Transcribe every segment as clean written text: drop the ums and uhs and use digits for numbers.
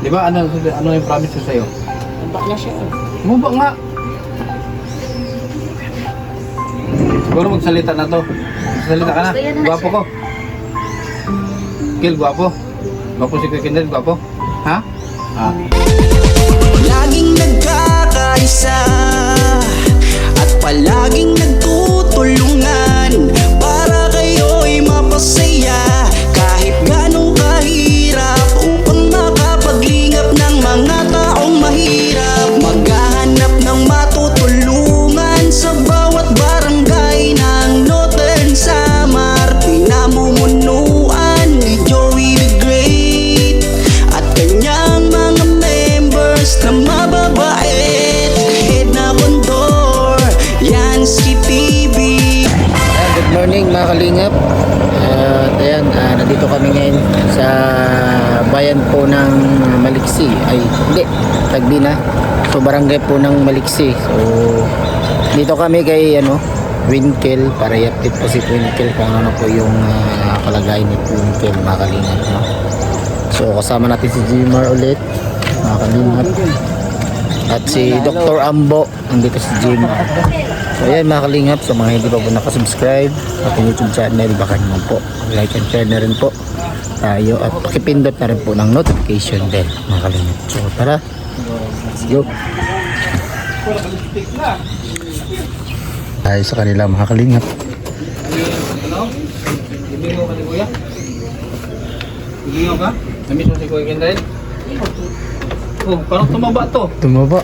Di ba? Ano yung promise ko sa'yo? Baba na siya. Bumaba nga. Siguro magsalita na to. Magsalita ka na. Gwapo ko. Kil, gwapo. Gwapo si Kuya Kindred, gwapo. Ha? Ha? Laging nagkakaisa at palaging nagtutulungan para kayo'y mapasaya kahit ganong kahirap upang makapaglingap ng mga taong mahirap. Maghahanap ng matutulungan sa bawat barangay ng Northern Samar. Pinamumunuan ni Joey the Great at kanyang mga members na mababait. Head na kondor, yan si PB. Good morning mga kalingap. Ayan, nandito kami ngayon sa bayan po ng Maliksi. Ay, hindi, Tagbi na. So, barangay po ng Maliksi. So, dito kami kay Winkel para i-update po si Winkel kung ano po yung kalagayan ni Winkel mga kalingap. No? So, kasama natin si Jimar ulit mga kalingap. At si Dr. Ambo, nandito si Jim. So ayan mga kalingap, sa mga hindi pa po nakasubscribe sa ating YouTube channel, baka naman po like and share na rin po tayo at pakipindot na rin po ng notification bell mga kalingap. So tara, let's go. Tayo sa kanila mga kalingap. Ibingo ka ni Kuya? Ibingo ka? Namiss mo si Kuya Kindred? Oh, parang tumaba to. Tumaba.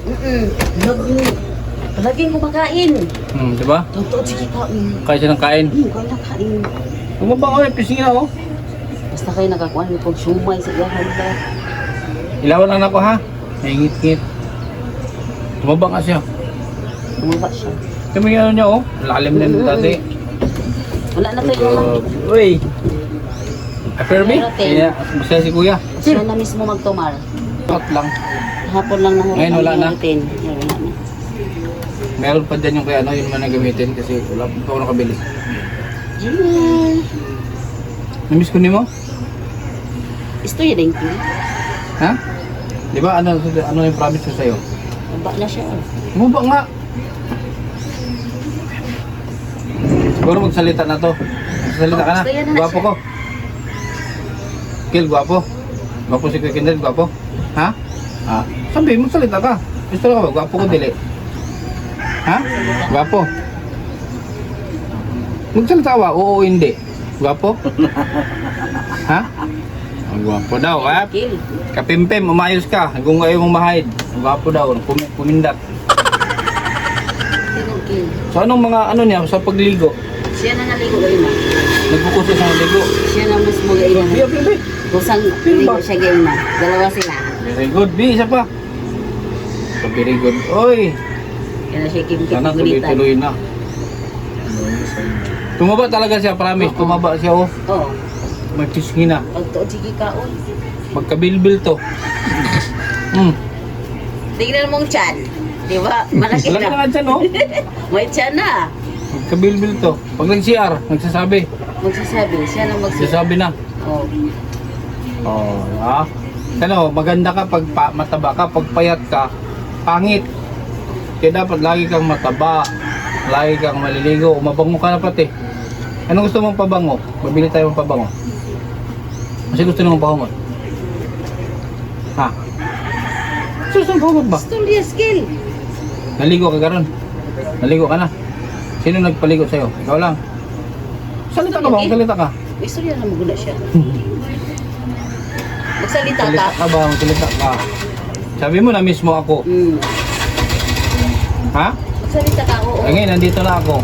Palaging kumakain. Diba? Totoo, sige kain. Kaya siya ng kain. Kaya na kain. Tumaba ko eh, pising na oh. Basta kayo nakakuha niyo pag sumay sa iyahan ba. Ilawan lang ako ha. Nahingit-ngit. Tumaba nga siya. Bumaba siya. Ito yung ano niya oh. Lalim na yung dati. Wala na tayo lang. Uy! Permi? Kaya masaya si Kuya. Siya na mismo magtumar. Hot lang. Hapon lang na Ngayon, wala na. Wala na. Meron pa dyan yung kaya yung mga gamitin kasi wala pa ako nakabili. Jimmy. Namiss ko ni mo? Isto yun din ko. Ha? Di ba ano yung promise ko sa'yo? Baba na siya. Bumaba nga. Siguro magsalita na to. Magsalita ka na. Gwapo ko. Kil, gwapo. Gwapo si Kuya Kindred, gwapo. Ha? Ha? Sabi, magsalita ka. Gusto ka ba? Gwapo ko dili. Ha? Gwapo. Magsalita ka ba? Oo, hindi. Gwapo? Ha? Ang gwapo daw, ha? Kill. Kapimpim, umayos ka. Kung ayaw mong mahid. Gwapo daw, pumindat. Kill. So anong mga niya sa pagligo? Siya na naligo gayon na. Nagbukuso sa ligo. Siya na mismo gayon na. Bi. Kusang ligo siya gayon na. Dalawa sila. Very good, Bi. Isa pa. So, very good. Oy! Kaya na siya kimkip Sana gulitan. tuloy-tuloy na. Tumaba talaga siya, promise. Tumaba siya, oh. Oo. May pisngi na. Pagtuod sige kaon. Magkabilbil to. Tignan mong chan. Di ba? Malaki Wala ka na. nga dyan, oh. May chan na. Magkabilbil to. Pag nag-CR, nagsasabi. Magsasabi. Siya na magsasabi. Nagsasabi na. Oo. Oh, ha? Ano, maganda ka pag mataba ka, pag payat ka, pangit. Kaya dapat lagi kang mataba, lagi kang maliligo, mabango ka na pati. Ano gusto mong pabango? Mabili tayo ng pabango. Kasi gusto nang pabango. Ha? Gusto mong pabango ba? Studio skill. Naligo ka garon. Naligo ka na. Sino nagpaligo sa'yo? Ikaw lang. Salita ka ba? Salita ka. Istorya na magula siya. Magsalita Salita ka. ka ba? Salita ka. Sabi mo na mismo ako. Ha? Magsalita ka. Oo. Ngayon, nandito na ako.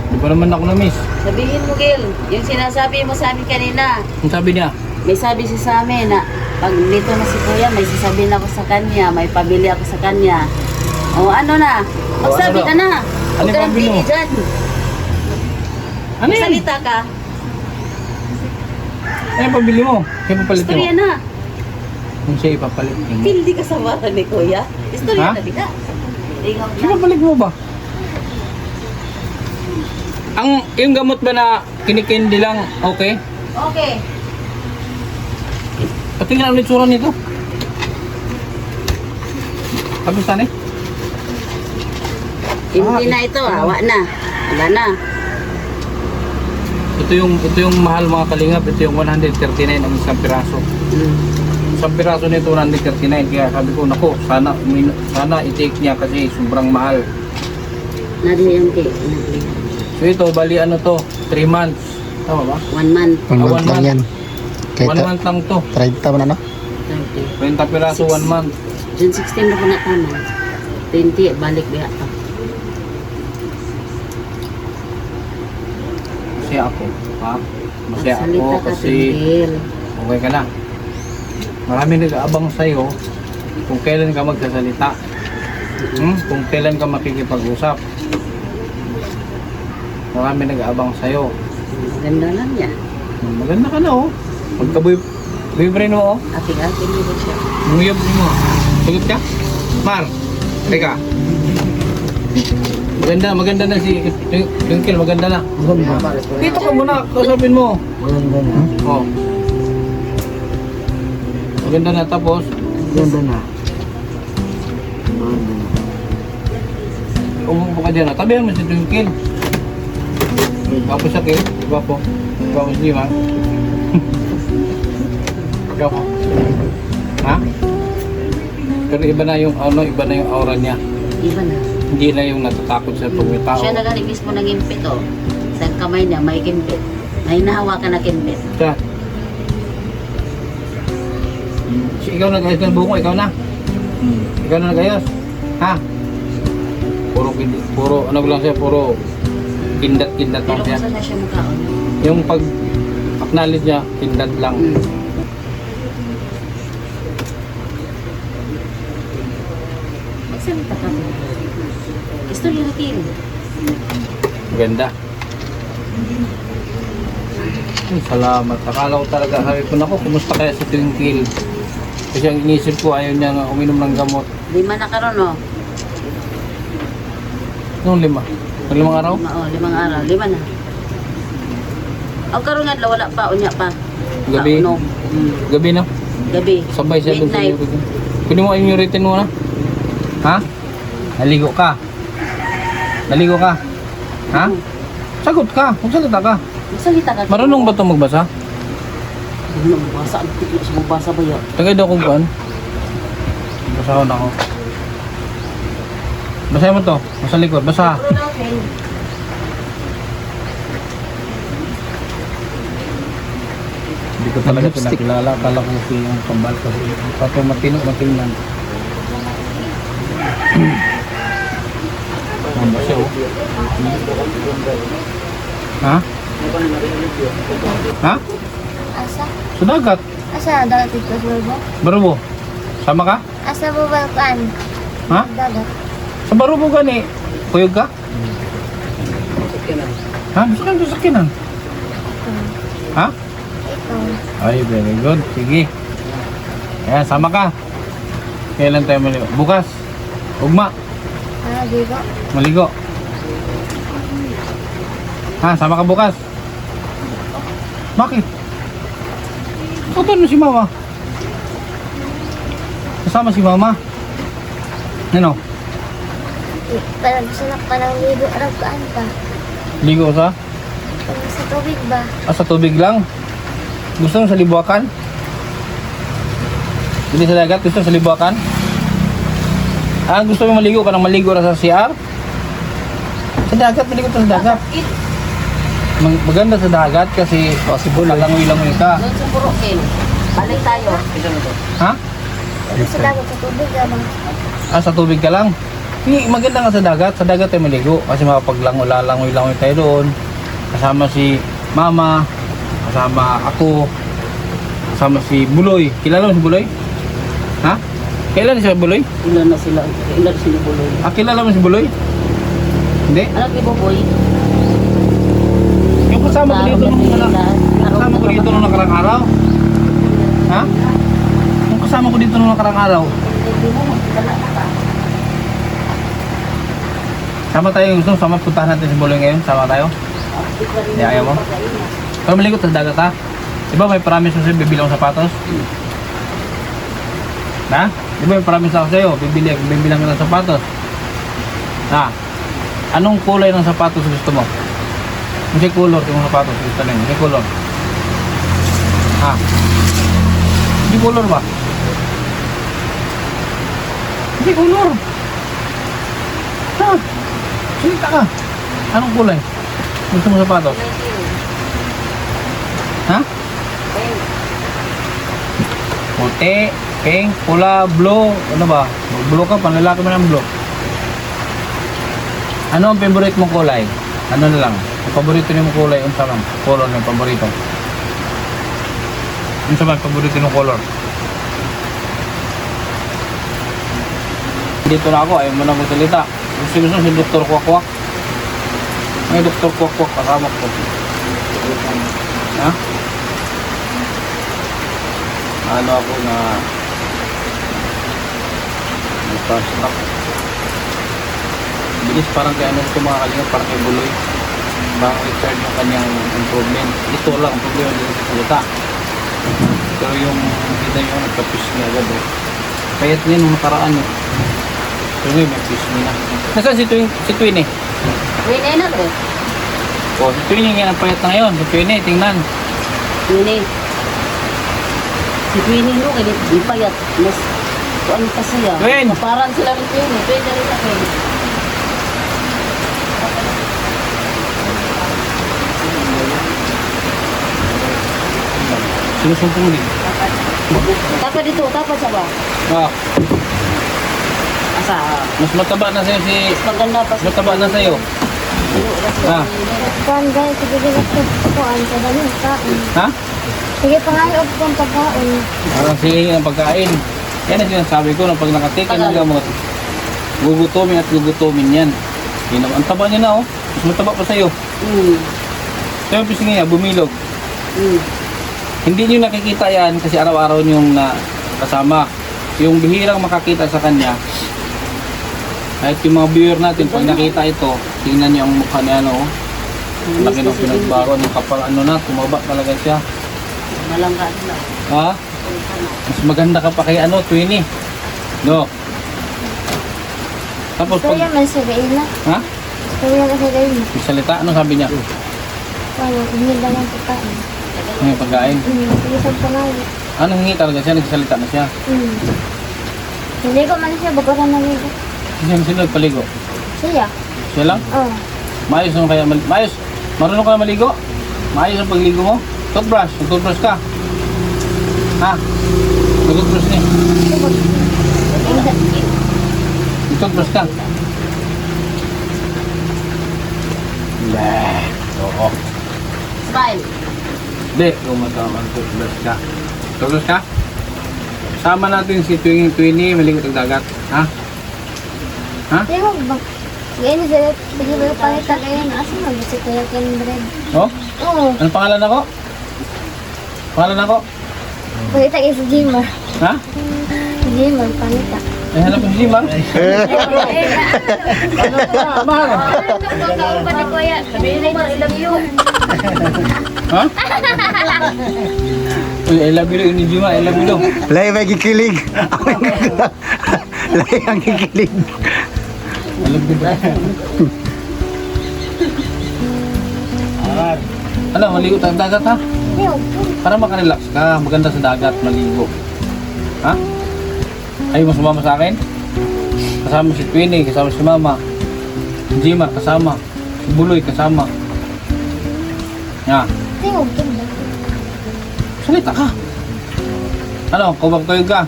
Di ba naman ako na-miss? Sabihin mo, Gil. Yung sinasabi mo sa amin kanina. Ang sabi niya? May sabi siya sa amin na pag dito na si Kuya, may sasabihin ako sa kanya, may pabili ako sa kanya. O ano na? Magsabi ano ka na. Ano Huwag ka yung pabili nang mo? pili dyan. Ano yan? Magsalita ka. Ano yung pabili mo? Kaya papalit mo? Istorya na. Kung siya ipapalit mo. Hindi ka sa mata ni Kuya. Istorya Ha? na, di ka. Ikaw Siya na. papalit mo ba? Yung gamot ba na kinikindi lang, okay? Okay. Patingin ulit tsura nito. Tapos saan eh? Hindi na ito, awa na. Wala na. Ito yung mahal mga kalingap. Ito yung 139 ang isang piraso. Isang piraso nito 139. Kaya sabi ko, naku, sana i-take niya kasi sobrang mahal. Nadi yung cake. So ito, bali ano to, 3 months. Tama ba? 1 month. 1 1 month lang month. yan. 1 Kahit month lang to. 30 man ano? 30. 20 piraso, 1 month. June 16 na po na tama. 20, balik biya pa. Masaya ako. Ha? Masaya ako Salita ka, kasi Tingkil. okay ka na. Marami nag-aabang sa'yo kung kailan ka magsasalita. Kung kailan ka makikipag-usap. Marami nag-aabang sa'yo. Ganda lang niya. Maganda ka na oh. Magka-boyfriend mo oh. Ating-ating mo siya. Nguyab mo. Sagot ka? Mar, teka. Maganda na si Twinkle, maganda na. Dito ka muna, kausapin mo. Oh. Maganda na, tapos umupo ka dyan. Tabihan mo si Twinkle. Gwapo siya kayo. Gwapo. Gwapo si Lima. Gwapo. Ha? Pero iba na yung aura niya. Iba na. Hindi na yung natatakot sa tuwing tao. Siya na galing mismo ng impit, oh. Sa kamay niya, may kimpit. May nahawakan na kimpit. Siya. Si ikaw nag-ayos ng bungo, ikaw na. Ikaw na nag-ayos. Ha? Puro ano lang siya, puro kindat-kindat lang Pero siya. kung saan na siya mukhaon? Yung pag-acknowledge niya, kindat lang. Magsalita ka po. Istorya natin. Maganda. Ay, salamat. Akala ko talaga, sabi ko, naku, kumusta kaya si Twinkle? Kasi ang inisip ko, ayaw niya nga uminom ng gamot. 5 na karon, oh. Nung 5? Nung 5 araw? 5 araw. 5 na. Ang karon nga, wala pa, unya pa. Gabi? Ano? Gabi na? Gabi. Sabay siya doon sa Midnight. uritin. Kunin mo yung uritin mo na. Ha? Naligo ka? Naligo ka? Ha? Sagot ka. Magsalita ka. Magsalita ka. Marunong ba itong magbasa? Ano, magbasa. Ang tiklo sa magbasa ba yun? Tagay daw kung kuhan. Basahon ako. Basahin mo to. Basa likod. Basa. Hindi ko talaga Lipstick. pinakilala. Akala ko si yung kambal kasi. Pato matino-matingnan. Namba siya oh. Ha? Ha? Asa? Sa dagat. Asa dagat dito sa Barbo? Barubo. Sama ka? Asa mo balkan? Ha? Dagat. Sa Barubo gani. Kuyog ka? Ha? Gusto ka sa sakinan? Ha? Ikaw. Ay, very good. Sige. Ayan, sama ka. Kailan tayo maligo? Bukas. Ugma. Di ba? Maligo. Ha, sama ka bukas. Bakit? Saan mo si mama? Kasama si mama. Ano? Parang gusto na parang ligo aragaan pa. Ligo sa? Parang sa tubig ba? Sa tubig lang? Gusto mo sa libuakan? Hindi sa dagat? Gusto mo sa libuakan? Gusto mo maligo ka nang maligo na sa CR? Sa dagat, maligo ka sa dagat. Maganda sa dagat kasi possible langoy-langoy ka. Doon sa Burokin. Balik tayo. Ha? Sa dagat sa tubig ba? Sa tubig ka lang? Hindi, maganda nga sa dagat. Sa dagat tayo maligo kasi makapaglangoy-langoy tayo doon. Kasama si mama, kasama ako, kasama si Buloy. Kilala mo si Buloy? Ha? Kailan siya Buloy? Ilan na sila. Ilan sila buloy. Kilala mo si Buloy? Hindi? Anak ni Boboy. Yung kasama ko dito nung nakarang araw. Ha? Yung kasama ko dito nung nakarang araw. Sama tayo gusto, puntahan natin si Buloy ngayon. Sama tayo. Hindi ayaw mo? Pero maligot sa dagat ha. Diba may promise mo sa'yo bibilang sapatos? Ha? Di ba yung promise ako sa'yo, bibilang ka ng sapatos. Ha? Anong kulay ng sapatos gusto mo? Kasi color yung sapatos gusto nyo. Kasi color. Ha? Hindi color ba? Hindi color. Ha? Salita ka. Anong kulay? Gusto mo sapatos? Ha? Puti, pink, pula, blue. Ano ba? Blue ka, panlalaki mo ng blue. Ano ang favorite mong kulay? Ano na lang? Ang paborito niyo mong kulay, unsa lang? Color ng paborito. Unsa man paborito ng color? Dito na ako, ayaw mo na magsalita. Gusto si Dr. Kwak-Kwak. May Dr. Kwak-Kwak kasama ko. Ha? Ano ako na nagpa-stop. Bilis parang kaya ano ito mga kalinga, parang kay Buloy. Parang Richard yung kanyang improvement. Ito lang ang problema dito sa salita. Pero yung kita nyo, nagka-fish niya agad eh. Payat niya nung nakaraan eh. Pero ngayon may fish niya na. Nasaan si Twin eh? Winnie na to. O, si Twin yung yan ang payat na ngayon. Si Twin eh, tingnan. Winnie. Si Winnie no, kaya di payat. Mas, ano pa siya. Twin! Parang sila ni Winnie. Twin na rin ako. Sinusumpong din. Tapa dito, tapa siya ba? Ah, Asa? mas mataba na sa'yo si... Maganda pa Mas mataba na sa'yo. Ah. Kuan guys, sige dili ko kuan sa dali kain. Ha? Sige pangayo og kung pagkaon. Parang sige ang pagkain. Yan ang sinasabi ko na pag nakatikin ng gamot, gugutomin at gugutomin yan. Yun ang taba niya na oh. Mas mataba pa sa'yo. Kaya pising niya, bumilog. Hindi niyo nakikita yan kasi araw-araw niyong kasama. Yung bihirang makakita sa kanya, kahit yung mga viewer natin, pag nakita ito, tingnan niyo ang mukha niya, no? Laki ng pinagbago, yung kapal ano na, tumaba talaga siya. Malangga sila. Ha? Mas maganda ka pa kay ano, Twinnie. No? Tapos Kuya pag... man sa gaina. Ha? Kuya man sa gaina. Yung salita, ano sabi niya? Kuan hindi lang pagkain. Yung pagkain. Sige sa pangayo. Ano hingi talaga siya? Nagsasalita na siya. Hindi ko man siya bago na naligo. Sino nagpaligo? Siya. Siya lang? Oh. Maayos naman kaya, maayos. Marunong ka na maligo? Maayos ang pagligo mo? Toothbrush, toothbrush ka. Ha? Toothbrush niya. Toothbrush ka. Bleh. Oo. Smile. Hindi, kumatawa ang toothbrush ka. Toothbrush ka? Sama natin si Twinnie, maligo ng dagat. Ha? Ha? Sige ba? Sige ba pangita kayo na asa mo si Kuya Ken bread. Oh? Oo. Anong pangalan ako? Pangalan ako? Pangita kayo si Jimar. Ha? Si Jimar pangita. Ay, hanap mo si Jimar? Ano ka? Mahal. Tawag ba ni Kuya? Sabihin mo I love you. Ha? Uy, I love you ni Jimar, I love you. Lay may kikilig. Lay ang kikilig. I love you. Ano, maligo tayo sa dagat ha? Para makarelax ka, maganda sa dagat, maligo. Ha? Ayaw mo sumama sa akin? Kasama si Twinnie, kasama si Mama. Si Jimar, kasama. Si Buloy, kasama. Ya, Tingog ka ba? salita ka. Ano, kubag-tuyog ka?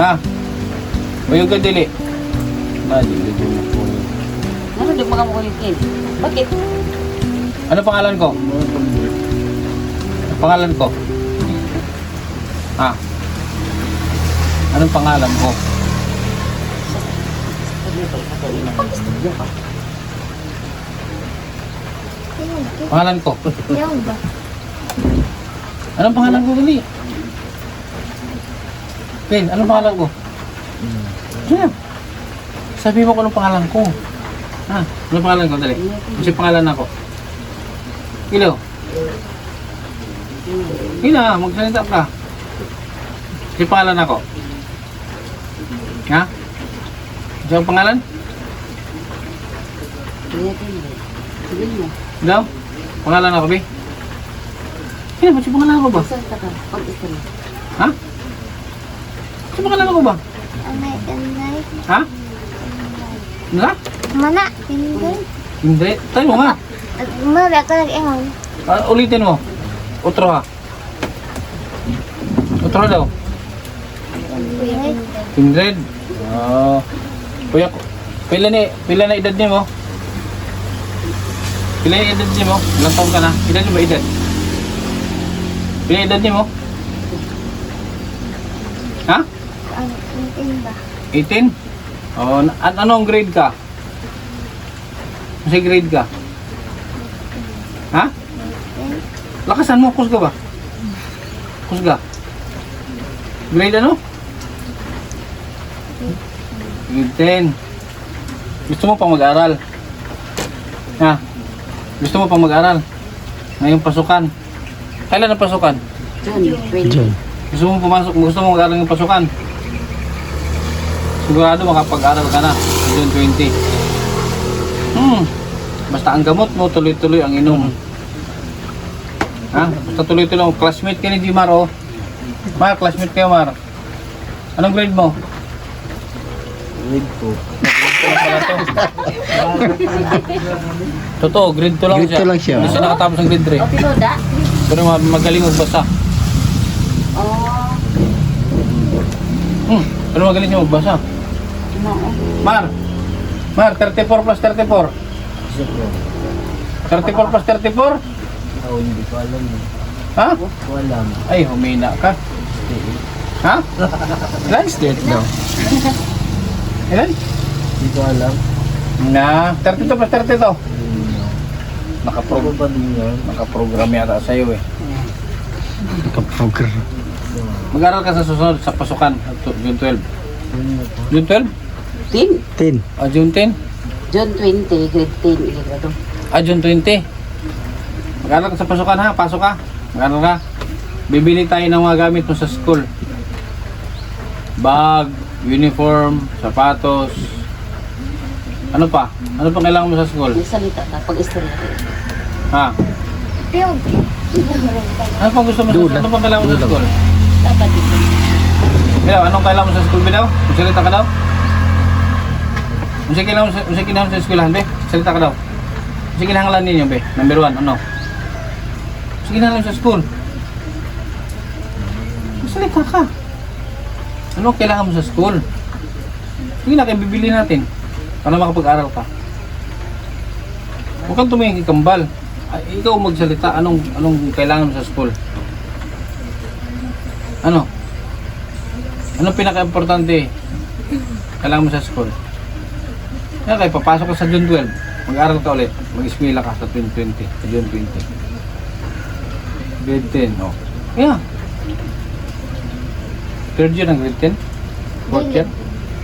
Ha? Tuyog ka, dili. Ba, dili, dili. Ano di mga mukulikin? Bakit? Ano pangalan ko? Ano pangalan ko? Ha? Anong pangalan ko? Pangalan ko? Tingog ba? Anong pangalan ko, dali? Ben, anong pangalan ko? Sige. Sabi mo ko anong pangalan ko. Ha? Anong pangalan ko, dali? Kasi pangalan ako. Ilo. Ina, magsalita ka. Kasi pangalan ako. Ha? Ano ang pangalan? Kuya Tindi. Sige mo. Daw? Pangalan ako, Bi? Sino ba? Sino pangalan ko ba? Salita ka. Pag-istorya. Ha? Sino pangalan ko ba? Anay, anay. Ha? Ano? Mana? Hindi. Hindi. Tayo mo nga. Mari ako nag-ingon. Ulitin mo. Otro ha. Otro daw. Kindred. Oh. Kuya, pila na edad niyo mo? Pila na edad niyo mo? Ilang taon ka na? Ilan niyo ba edad? Pila edad niyo mo? Ha? Ano, hindi ba? 18? Oh, anong grade ka? Kasi grade ka? Ha? Lakasan mo, kusga ba? Kusga? Grade ano? Grade 10. Gusto mo pang mag-aral? Ha? Gusto mo pang mag-aral? Ngayong pasukan? Kailan ang pasukan? June 20. Gusto mo pumasok? Gusto mo mag-aral ng pasukan? Sigurado makapag-aral ka na. June 20. Basta ang gamot mo, tuloy-tuloy ang inom. Ha? Basta tuloy-tuloy. Classmate ka ni Jimar, oh. Mar, classmate kayo, Mar. Anong grade mo? Grade 2. Totoo, grade 2 lang Grade siya. 2 lang siya. Hindi siya nakatapos ng grade 3. O, tinoda? Pero magaling magbasa. Oh. Pero magaling siya magbasa. Oo. Mar, 34 plus 34. 34 plus 34? Oh, hindi ko alam. Ha? Wala. Ay, humina ka. Ha? Ilan? State daw. Ilan? Hindi ko alam. Na, 32 plus 32. Nakaprogram. ba din yan? Nakaprogram yata sa'yo eh. Nakaprogram. Mag-aral ka sa susunod sa pasukan. June 12. June 12? 10. 10. June 10? June 20, grade 10. Grado. June 20. Mag-aral ka sa pasukan ha. Pasok ka. Mag-aral ka. Bibili tayo ng mga gamit mo sa school. Bag, uniform, sapatos. Ano pa? Ano pa kailangan mo sa school? May salita ka. Pag-istorya ka. Ha? Tiyog. Ano pang gusto mo sa ano pang kailangan mo sa school? Dapat dito. Bilaw, anong kailangan mo sa school, Bilaw? Magsalita ka daw? Ano kailangan mo sa eskwelahan, be? Salita ka daw. Ano kailangan ninyo, be? Number 1, ano? Ano kailangan sa school? Magsalita ka. Ano kailangan mo sa school? Sige na, kaya bibili natin. Para makapag-aral ka. Huwag kang tumingin kay kambal. Ay, ikaw magsalita, anong kailangan mo sa school? Ano? Anong pinaka-importante kailangan mo sa school? Kaya kayo, papasok ka sa June 12. Mag-aral ka ulit. Mag-eskwela ka sa 2020. Sa June 20. Grade 10, oh. Yeah. Third year ng grade 10? Fourth year?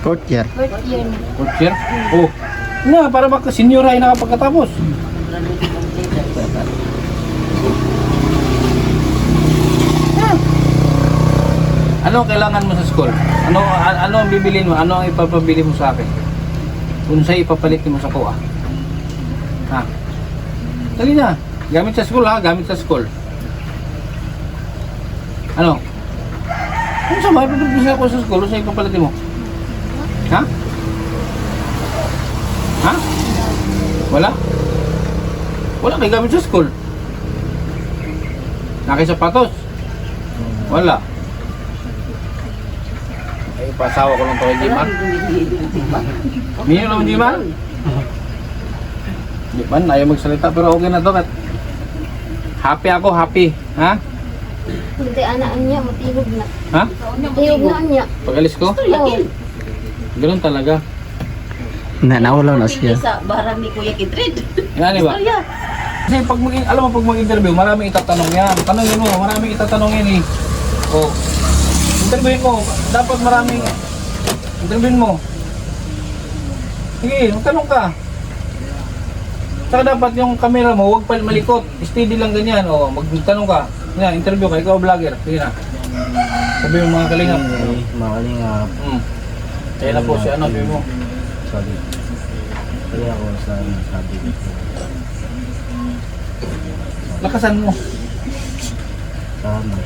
Fourth year. Fourth year na. Fourth year? Oh. Na, para baka senior ay nakapagkatapos. Ano ang kailangan mo sa school? Ano ang bibilin mo? Ano ang ipapabili mo sa akin? Kung sa'yo ipapalit mo sa kuha. Ha? Dali na. Gamit sa school ha? Gamit sa school. Ano? Ano sa mga ipapalit mo sa school? Kung sa'yo ipapalit mo? Ha? Ha? Wala? Wala kayo gamit sa school. Nakisapatos? Wala. Ay, pasawa ko lang to kay Jimar. Minyo naman Jimar? Jimar, ayaw magsalita pero okay na to. Happy ako, happy. Ha? Hindi anak niya, matihog na. Ha? Matihog na niya. Pag alis ko? Ganun talaga. Nawala na siya. Sa barang ni Kuya Kidred. Yan, di ba? Istorya. Kasi pag alam mo, pag mag-interview, maraming itatanong yan. Tanongin mo, maraming itatanong yan eh. O, interviewin mo, dapat maraming interviewin mo. Sige, magtanong ka. Saka dapat yung camera mo, huwag pa malikot. Steady lang ganyan. O, magtanong ka. Yan, interview ka, ikaw vlogger. Sige na. Sabi yung mga kalingap. Mga kalingap. Kaya na po si ano, sabi mo. Sorry. Kaya ako sa sabi ko. Lakasan mo. Tama.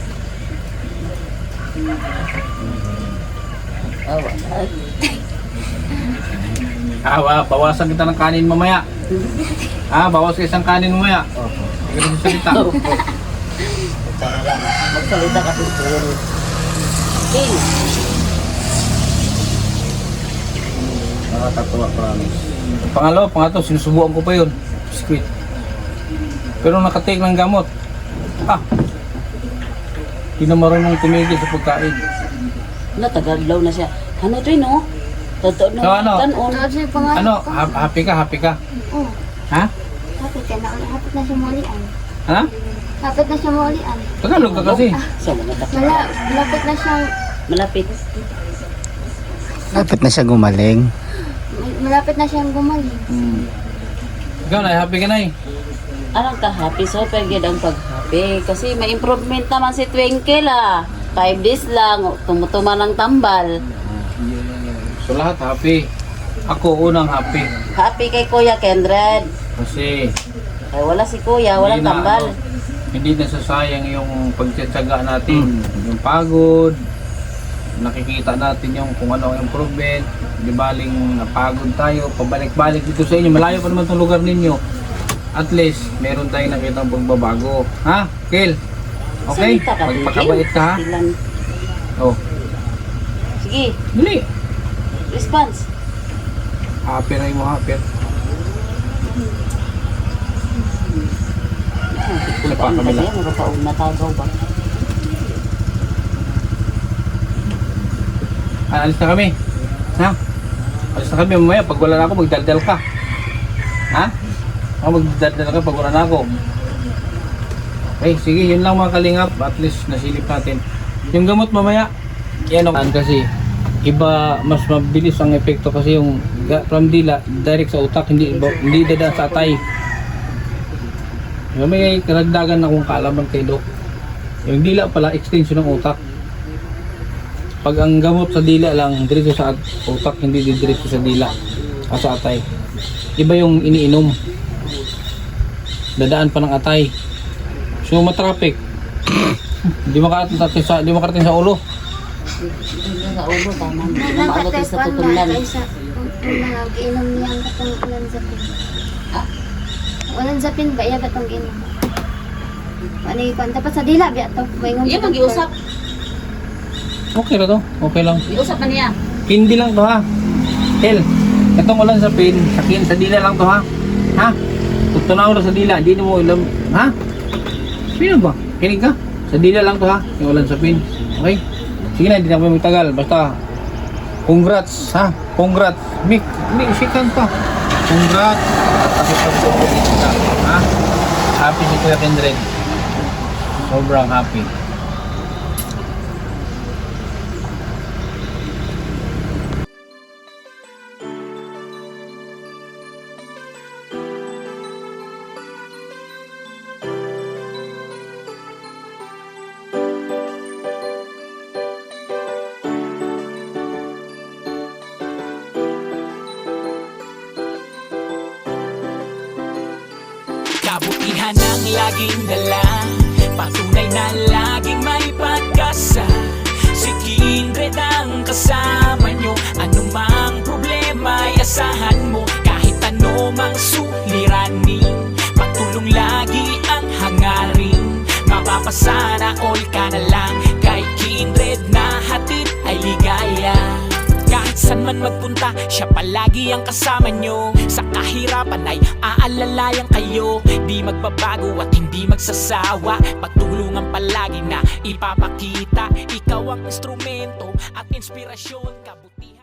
Awa. Bawasan kita ng kanin mamaya. Bawas ka isang kanin mamaya. Ganun sa salita. Magsalita kasi siguro. King. Nakakatuwa, promise. Pangatlo, sinusubukan ko pa yun. Biscuit. Pero nakatake ng gamot. Hindi na marunong tumigil sa pagkain. Natagaglaw na siya. Ano ito no? Totoo na. So, ano? Kanon. Ano siya pangalan Ano? ko? Happy ka? Oo. Ha? Hapit ka na. Hapit na siya mulian. Ha? Hapit na siya mulian. Tagalog ka kasi. So, mga takot. Malapit na siyang Malapit. Lapit na siya gumaling. malapit na siyang gumaling. Ikaw na, happy ka na eh. Anong ka-happy? Super good ang pag-happy. Kasi may improvement naman si Twinkle 5 days lang, tumutuma ng tambal. So lahat happy. Ako unang happy. Happy kay Kuya Kendred. Kasi Ay, wala si Kuya, walang hindi na, tambal. hindi nasasayang yung pagtsatsaga natin. Yung pagod. Nakikita natin yung kung ano ang improvement. Di baling napagod tayo. Pabalik-balik dito sa inyo. Malayo pa naman itong lugar ninyo. At least, meron tayong nakitang pagbabago. Ha? Kel? Okay? Salita ka, Magpakabait ka ha? Ilan? Oh. Sige, Dali. response. Happy na yung happy. Ano pa, Camila? Magpapaon na tagaw ba? Alis na kami. Ha? Alis na kami mamaya. Pag wala na ako, magdaldal ka. Ha? Magdaldal ka pag wala na ako. Okay, sige. Yun lang mga kalingap. At least nasilip natin. Yung gamot mamaya. Yan o. Kasi iba, mas mabilis ang epekto kasi yung from dila, direct sa utak. Hindi dadaan sa atay. May karagdagan na kung kaalaman kay Doc. Yung dila pala, extension ng utak. Pag ang gamot sa dila lang, diretso sa utak, hindi diretso sa dila o sa atay. Iba yung iniinom. Dadaan pa ng atay. So matraffic. Hindi makarating sa ulo. Hindi sa ulo, tama. Maabot sa tutulan. Inom niya ang katong ulan zapin. Ulan zapin ba? Iya katong inom. Ano yung dapat sa dila biya to. Iya, mag-iusap. Okay na to. Okay lang. Iusap na niya. Hindi lang to ha. Tel, itong ulan sa pin, sa dila lang to ha. Ha? Tutunaw lang sa dila, hindi mo ilam. Ha? Sino ba? Kinig ka? Sa dila lang to ha. Yung ulan sa pin. Okay? Sige na, hindi na kami magtagal. Basta, congrats ha. Congrats. Mick, sikan pa. Congrats. Kasi pag-congrats ka. Ha? Happy si Kuya Kendred. Sobrang happy. Kabutihan ang laging dala, patunay na laging may pag-asa. Si Kindred ang kasama nyo, anumang problema ay asahan mo. Kahit ano mang suliranin, patulong lagi ang hangarin. Mapapasana all ka na lang, kay Kindred na hatid ay ligaya. Kahit saan man magpunta, siya palagi ang kasama nyo. Sa kahirapan ay aalalayan kayo. Di magbabago at hindi magsasawa, pagtulungan palagi na ipapakita. Ikaw ang instrumento at inspirasyon, kabutihan.